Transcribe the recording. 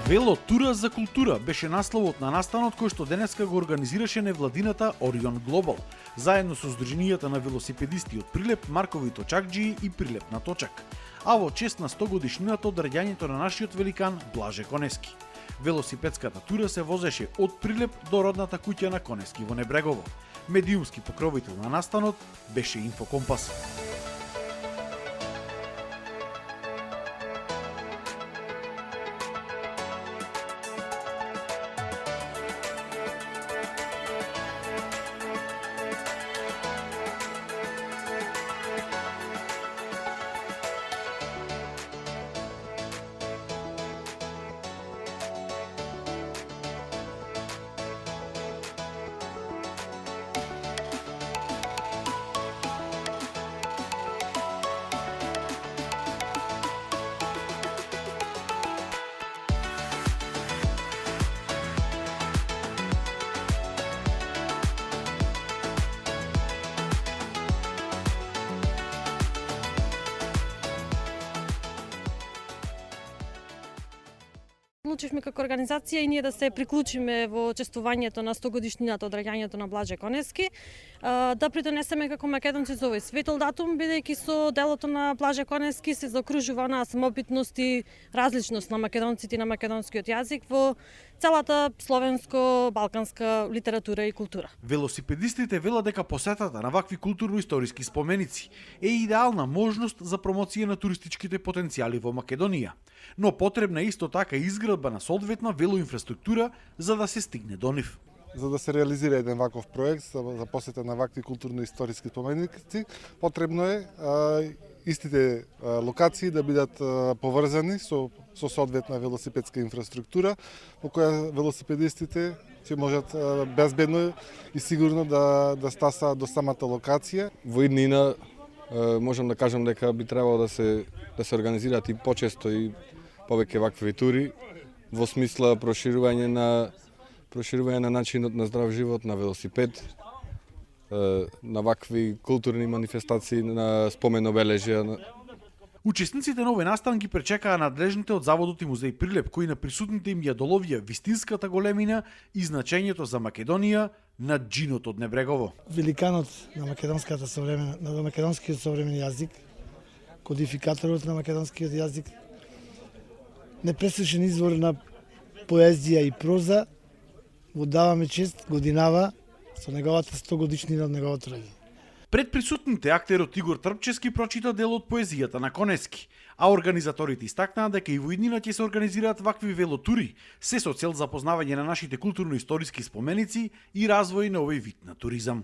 Вело тура за култура беше насловот на настанот кој што денеска го организираше невладината Орион Глобал, заедно со Сдруженијата на велосипедисти од Прилеп, Маркови точакџии и Прилеп на Точак. А во чест на 100 годишнината од раѓањето на нашиот великан Блаже Конески. Велосипедската тура се возеше од Прилеп до родната куќа на Конески во Небрегово. Медиумски покровител на настанот беше Инфокомпас. Одлучивме како организација и ние да се приклучиме во чествувањето на 100 годишнината од раѓањето на Блаже Конески, да придонесеме како македонци за овој светол датум, бидејќи со делото на Блаже Конески се заокружува онаа самобитност и различност на македонците и на македонскиот јазик во целата словенско-балканска литература и култура. Велосипедистите велат дека посетата на вакви културно-историски споменици е идеална можност за промоција на туристичките потенцијали во Македонија, но потребна е исто така изградба на соодветна велоинфраструктура за да се стигне до нив. За да се реализира еден ваков проект за посета на вакви културно-историски споменици, потребно е истите локации да бидат поврзани со соодветна велосипедска инфраструктура, во која велосипедистите ќе можат безбедно и сигурно да стасаат до самата локација. Во иднина можам да кажам дека би требало да се организираат и почесто и повеќе вакви тури во смисла проширување на начинот на здрав живот, на велосипед, на вакви културни манифестации, на спомен обележја. Учесниците на овој настан ги пречекаа надлежните од Заводот и музеј Прилеп, кои на присутните им ја доловија вистинската големина и значењето за Македонија на джинот од Небрегово. Великанот на македонскиот современ јазик, кодификаторот на македонскиот јазик, непресечен извор на поезија и проза, го даваме чест годинава со неговата 100 годишнина од неговото раѓање. Пред присутните актерот Игор Трпчевски прочита дел од поезијата на Конески, а организаторите истакнаа дека и во иднина ќе се организираат вакви велотури, се со цел запознавање на нашите културно-историски споменици и развој на овој вид на туризам.